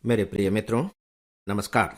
मेरे प्रिय मित्रों, नमस्कार।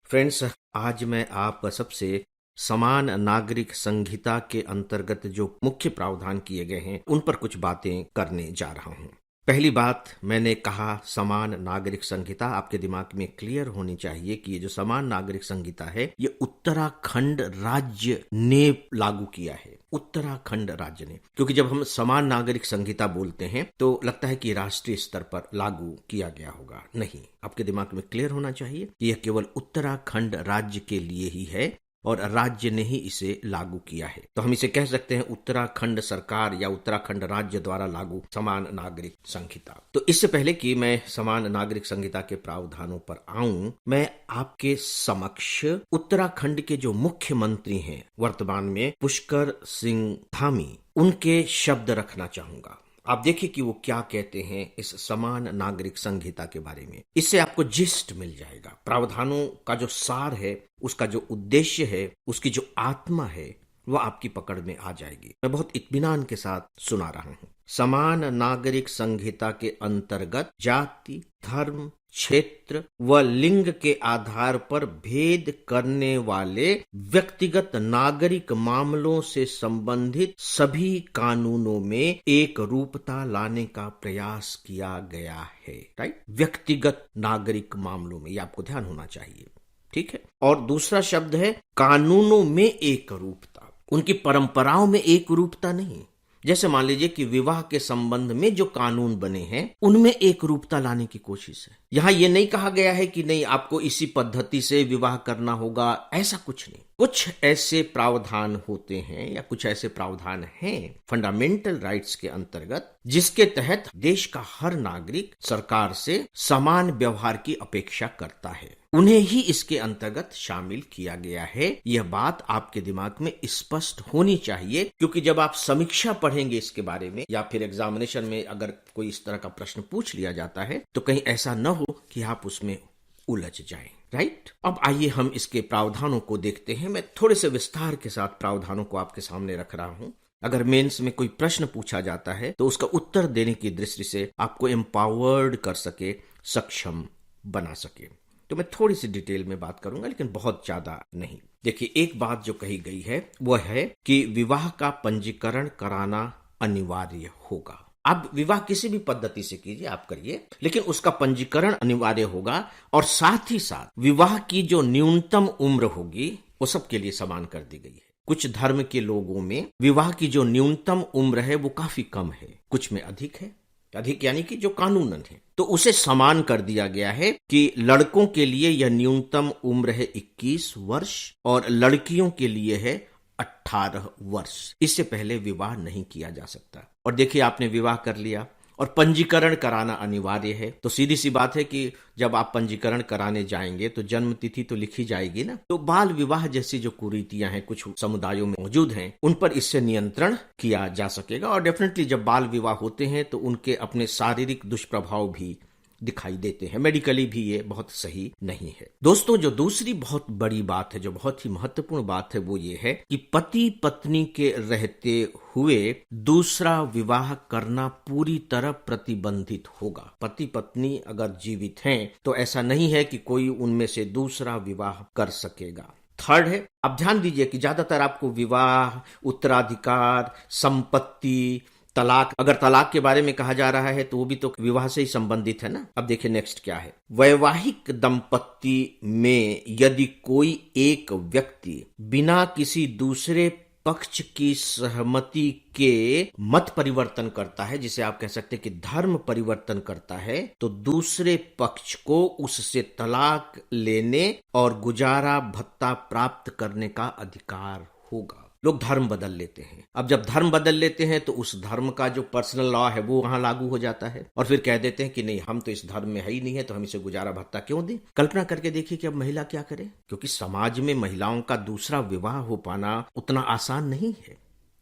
फ्रेंड्स, आज मैं आप सबसे समान नागरिक संहिता के अंतर्गत जो मुख्य प्रावधान किए गए हैं उन पर कुछ बातें करने जा रहा हूं। पहली बात, मैंने कहा समान नागरिक संहिता, आपके दिमाग में क्लियर होनी चाहिए कि ये जो समान नागरिक संहिता है ये उत्तराखंड राज्य ने लागू किया है। उत्तराखंड राज्य ने, क्योंकि जब हम समान नागरिक संहिता बोलते हैं तो लगता है कि राष्ट्रीय स्तर पर लागू किया गया होगा। नहीं, आपके दिमाग में क्लियर होना चाहिए कि यह केवल उत्तराखंड राज्य के लिए ही है और राज्य ने ही इसे लागू किया है। तो हम इसे कह सकते हैं उत्तराखंड सरकार या उत्तराखंड राज्य द्वारा लागू समान नागरिक संहिता। तो इससे पहले कि मैं समान नागरिक संहिता के प्रावधानों पर आऊं, मैं आपके समक्ष उत्तराखंड के जो मुख्यमंत्री हैं वर्तमान में, पुष्कर सिंह धामी, उनके शब्द रखना चाहूंगा। आप देखिए कि वो क्या कहते हैं इस समान नागरिक संहिता के बारे में। इससे आपको जिस्ट मिल जाएगा। प्रावधानों का जो सार है, उसका जो उद्देश्य है, उसकी जो आत्मा है, वह आपकी पकड़ में आ जाएगी। मैं बहुत इत्मीनान के साथ सुना रहा हूं। समान नागरिक संहिता के अंतर्गत जाति, धर्म, क्षेत्र व लिंग के आधार पर भेद करने वाले व्यक्तिगत नागरिक मामलों से संबंधित सभी कानूनों में एक रूपता लाने का प्रयास किया गया है। राइट, व्यक्तिगत नागरिक मामलों में, ये आपको ध्यान होना चाहिए। ठीक है। और दूसरा शब्द है कानूनों में एक रूपता, उनकी परंपराओं में एक रूपता नहीं। जैसे मान लीजिए कि विवाह के संबंध में जो कानून बने हैं उनमें एक रूपता लाने की कोशिश है। यहां यह नहीं कहा गया है कि नहीं आपको इसी पद्धति से विवाह करना होगा, ऐसा कुछ नहीं। कुछ ऐसे प्रावधान होते हैं या कुछ ऐसे प्रावधान हैं फंडामेंटल राइट्स के अंतर्गत जिसके तहत देश का हर नागरिक सरकार से समान व्यवहार की अपेक्षा करता है, उन्हें ही इसके अंतर्गत शामिल किया गया है। यह बात आपके दिमाग में स्पष्ट होनी चाहिए, क्योंकि जब आप समीक्षा पढ़ेंगे इसके बारे में या फिर एग्जामिनेशन में अगर कोई इस तरह का प्रश्न पूछ लिया जाता है तो कहीं ऐसा न हो कि आप उसमें उलझ जाएं। राइट। अब आइए हम इसके प्रावधानों को देखते हैं। मैं थोड़े से विस्तार के साथ प्रावधानों को आपके सामने रख रहा हूं। अगर मेंस में कोई प्रश्न पूछा जाता है तो उसका उत्तर देने की दृष्टि से आपको एम्पावर्ड कर सके, सक्षम बना सके। तो मैं थोड़ी सी डिटेल में बात करूंगा, लेकिन बहुत ज्यादा नहीं। देखिए, एक बात जो कही गई है वह है कि विवाह का पंजीकरण कराना अनिवार्य होगा। अब विवाह किसी भी पद्धति से कीजिए, आप करिए, लेकिन उसका पंजीकरण अनिवार्य होगा। और साथ ही साथ विवाह की जो न्यूनतम उम्र होगी वो सबके लिए समान कर दी गई है। कुछ धर्म के लोगों में विवाह की जो न्यूनतम उम्र है वो काफी कम है, कुछ में अधिक है। अधिक यानी कि जो कानूनन है, तो उसे समान कर दिया गया है कि लड़कों के लिए यह न्यूनतम उम्र है 21 वर्ष और लड़कियों के लिए है 18 वर्ष। इससे पहले विवाह नहीं किया जा सकता। और देखिए, आपने विवाह कर लिया और पंजीकरण कराना अनिवार्य है, तो सीधी सी बात है कि जब आप पंजीकरण कराने जाएंगे तो जन्म तिथि तो लिखी जाएगी ना। तो बाल विवाह जैसी जो कुरीतियां हैं कुछ समुदायों में मौजूद हैं, उन पर इससे नियंत्रण किया जा सकेगा। और डेफिनेटली जब बाल विवाह होते हैं तो उनके अपने शारीरिक दुष्प्रभाव भी दिखाई देते हैं। मेडिकली भी ये बहुत सही नहीं है। दोस्तों, जो दूसरी बहुत बड़ी बात है, जो बहुत ही महत्वपूर्ण बात है, वो ये है कि पति पत्नी के रहते हुए दूसरा विवाह करना पूरी तरह प्रतिबंधित होगा। पति पत्नी अगर जीवित हैं तो ऐसा नहीं है कि कोई उनमें से दूसरा विवाह कर सकेगा। थर्ड है, अब ध्यान दीजिए कि ज्यादातर आपको विवाह, उत्तराधिकार, संपत्ति, तलाक, अगर तलाक के बारे में कहा जा रहा है तो वो भी तो विवाह से ही संबंधित है ना। अब देखिए नेक्स्ट क्या है। वैवाहिक दंपत्ति में यदि कोई एक व्यक्ति बिना किसी दूसरे पक्ष की सहमति के मत परिवर्तन करता है, जिसे आप कह सकते हैं कि धर्म परिवर्तन करता है, तो दूसरे पक्ष को उससे तलाक लेने और गुजारा भत्ता प्राप्त करने का अधिकार होगा। लोग धर्म बदल लेते हैं। अब जब धर्म बदल लेते हैं तो उस धर्म का जो पर्सनल लॉ है वो वहां लागू हो जाता है और फिर कह देते हैं कि नहीं, हम तो इस धर्म में है ही नहीं है, तो हम इसे गुजारा भत्ता क्यों दें। कल्पना करके देखिए कि अब महिला क्या करे, क्योंकि समाज में महिलाओं का दूसरा विवाह हो पाना उतना आसान नहीं है।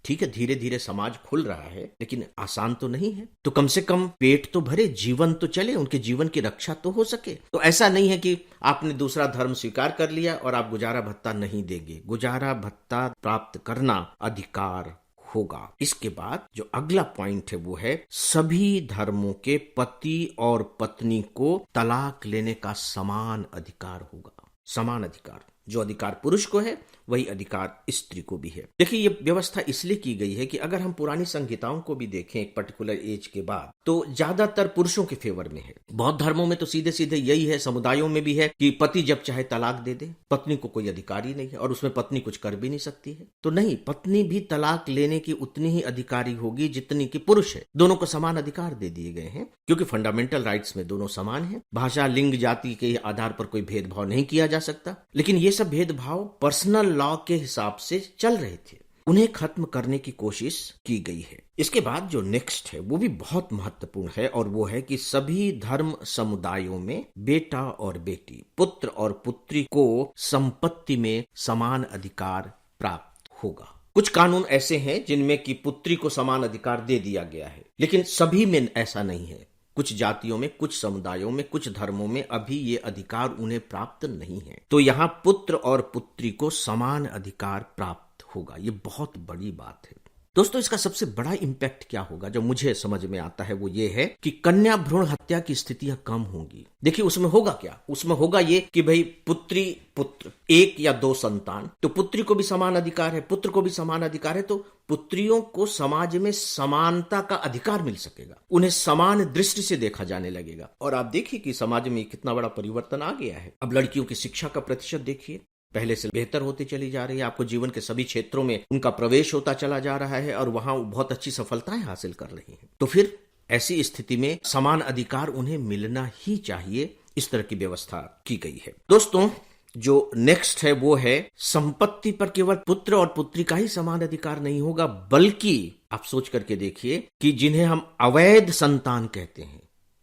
ठीक है, धीरे धीरे समाज खुल रहा है, लेकिन आसान तो नहीं है। तो कम से कम पेट तो भरे, जीवन तो चले, उनके जीवन की रक्षा तो हो सके। तो ऐसा नहीं है कि आपने दूसरा धर्म स्वीकार कर लिया और आप गुजारा भत्ता नहीं देंगे। गुजारा भत्ता प्राप्त करना अधिकार होगा। इसके बाद जो अगला पॉइंट है वो है सभी धर्मों के पति और पत्नी को तलाक लेने का समान अधिकार होगा। समान अधिकार, जो अधिकार पुरुष को है वही अधिकार स्त्री को भी है। देखिए ये व्यवस्था इसलिए की गई है कि अगर हम पुरानी संहिताओं को भी देखें एक पर्टिकुलर एज के बाद तो ज्यादातर पुरुषों के फेवर में है। बहुत धर्मों में तो सीधे सीधे यही है, समुदायों में भी है कि पति जब चाहे तलाक दे दे, पत्नी को कोई अधिकार ही नहीं है और उसमें पत्नी कुछ कर भी नहीं सकती है। तो नहीं, पत्नी भी तलाक लेने की उतनी ही अधिकारी होगी जितनी की पुरुष है। दोनों को समान अधिकार दे दिए गए हैं क्योंकि फंडामेंटल राइट्स में दोनों समान है। भाषा, लिंग, जाति के आधार पर कोई भेदभाव नहीं किया जा सकता। लेकिन ये सब भेदभाव पर्सनल लॉ के हिसाब से चल रहे थे, उन्हें खत्म करने की कोशिश की गई है। इसके बाद जो नेक्स्ट है वो भी बहुत महत्वपूर्ण है और वो है कि सभी धर्म समुदायों में बेटा और बेटी, पुत्र और पुत्री को संपत्ति में समान अधिकार प्राप्त होगा। कुछ कानून ऐसे हैं जिनमें कि पुत्री को समान अधिकार दे दिया गया है, लेकिन सभी में ऐसा नहीं है। कुछ जातियों में, कुछ समुदायों में, कुछ धर्मों में अभी ये अधिकार उन्हें प्राप्त नहीं है। तो यहाँ पुत्र और पुत्री को समान अधिकार प्राप्त होगा। ये बहुत बड़ी बात है दोस्तों। इसका सबसे बड़ा इंपैक्ट क्या होगा जो मुझे समझ में आता है वो ये है कि कन्या भ्रूण हत्या की स्थितियां कम होंगी। देखिए उसमें होगा क्या, उसमें होगा ये कि भाई पुत्री पुत्र, एक या दो संतान, तो पुत्री को भी समान अधिकार है, पुत्र को भी समान अधिकार है। तो पुत्रियों को समाज में समानता का अधिकार मिल सकेगा, उन्हें समान दृष्टि से देखा जाने लगेगा। और आप देखिए कि समाज में कितना बड़ा परिवर्तन आ गया है। अब लड़कियों की शिक्षा का प्रतिशत देखिए, पहले से बेहतर होती चली जा रही है। आपको जीवन के सभी क्षेत्रों में उनका प्रवेश होता चला जा रहा है और वहां बहुत अच्छी सफलताएं हासिल कर रही हैं। तो फिर ऐसी स्थिति में समान अधिकार उन्हें मिलना ही चाहिए। इस तरह की व्यवस्था की गई है। दोस्तों जो नेक्स्ट है वो है संपत्ति पर केवल पुत्र और पुत्री का ही समान अधिकार नहीं होगा, बल्कि आप सोच करके देखिए कि जिन्हें हम अवैध संतान कहते हैं,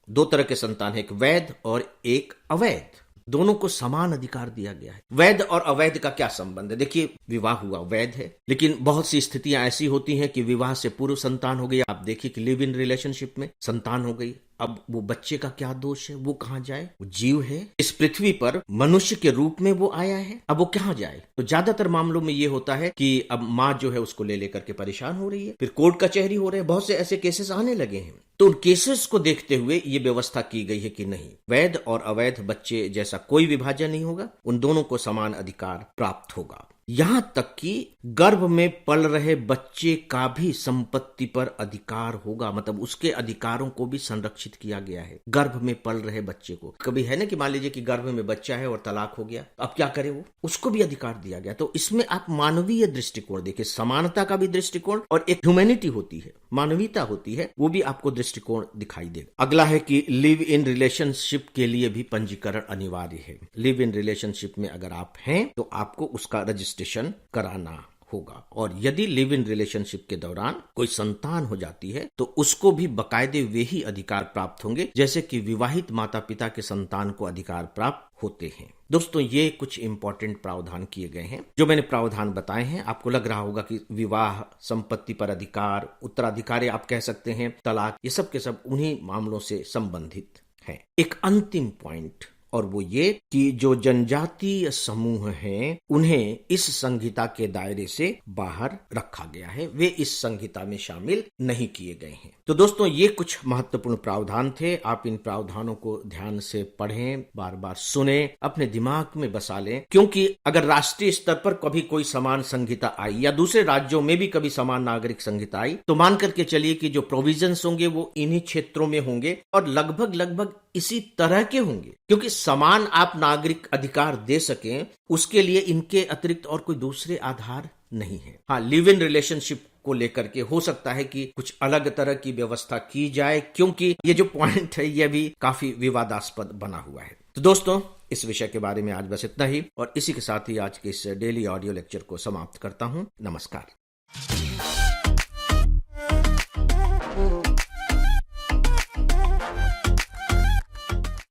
दो तरह के संतान है, एक वैध और एक अवैध, दोनों को समान अधिकार दिया गया है। वैध और अवैध का क्या संबंध है? देखिए विवाह हुआ वैध है, लेकिन बहुत सी स्थितियां ऐसी होती हैं कि विवाह से पूर्व संतान हो गई। आप देखिए कि लिव इन रिलेशनशिप में संतान हो गई, अब वो बच्चे का क्या दोष है? वो कहां जाए? वो जीव है, इस पृथ्वी पर मनुष्य के रूप में वो आया है, अब वो कहां जाए? तो ज्यादातर मामलों में ये होता है कि अब माँ जो है उसको ले लेकर के परेशान हो रही है, फिर कोर्ट कचहरी हो रहे हैं, बहुत से ऐसे केसेस आने लगे हैं। तो उन केसेस को देखते हुए ये व्यवस्था की गई है कि नहीं, वैध और अवैध बच्चे जैसा कोई विभाजन नहीं होगा, उन दोनों को समान अधिकार प्राप्त होगा। यहां तक कि गर्भ में पल रहे बच्चे का भी संपत्ति पर अधिकार होगा, मतलब उसके अधिकारों को भी संरक्षित किया गया है। गर्भ में पल रहे बच्चे को, कभी है ना कि मान लीजिए कि गर्भ में बच्चा है और तलाक हो गया, अब क्या करे वो, उसको भी अधिकार दिया गया। तो इसमें आप मानवीय दृष्टिकोण देखिए, समानता का भी दृष्टिकोण और एक ह्यूमैनिटी होती है, मानवीयता होती है, वो भी आपको दृष्टिकोण दिखाई देगा। अगला है कि लिव इन रिलेशनशिप के लिए भी पंजीकरण अनिवार्य है। लिव इन रिलेशनशिप में अगर आप हैं तो आपको उसका रजिस्ट्रेशन कराना होगा, और यदि लिव इन रिलेशनशिप के दौरान कोई संतान हो जाती है तो उसको भी बकायदे वे ही अधिकार प्राप्त होंगे जैसे कि विवाहित माता पिता के संतान को अधिकार प्राप्त होते हैं। दोस्तों ये कुछ इंपॉर्टेंट प्रावधान किए गए हैं। जो मैंने प्रावधान बताए हैं, आपको लग रहा होगा कि विवाह, संपत्ति पर अधिकार, उत्तराधिकारी आप कह सकते हैं, तलाक, ये सब के सब उन्हीं मामलों से संबंधित हैं। एक अंतिम पॉइंट और वो ये कि जो जनजातीय समूह हैं उन्हें इस संहिता के दायरे से बाहर रखा गया है, वे इस संहिता में शामिल नहीं किए गए हैं। तो दोस्तों ये कुछ महत्वपूर्ण प्रावधान थे। आप इन प्रावधानों को ध्यान से पढ़ें, बार बार सुने, अपने दिमाग में बसा लें, क्योंकि अगर राष्ट्रीय स्तर पर कभी कोई समान संहिता आई या दूसरे राज्यों में भी कभी समान नागरिक संहिता आई तो मान करके चलिए कि जो प्रोविजंस होंगे वो इन्हीं क्षेत्रों में होंगे और लगभग इसी तरह के होंगे, क्योंकि समान आप नागरिक अधिकार दे सकें उसके लिए इनके अतिरिक्त और कोई दूसरे आधार नहीं है। हाँ, लिव इन रिलेशनशिप को लेकर के हो सकता है कि कुछ अलग तरह की व्यवस्था की जाए, क्योंकि ये जो पॉइंट है ये भी काफी विवादास्पद बना हुआ है। तो दोस्तों इस विषय के बारे में आज बस इतना ही, और इसी के साथ ही आज के इस डेली ऑडियो लेक्चर को समाप्त करता हूं। नमस्कार।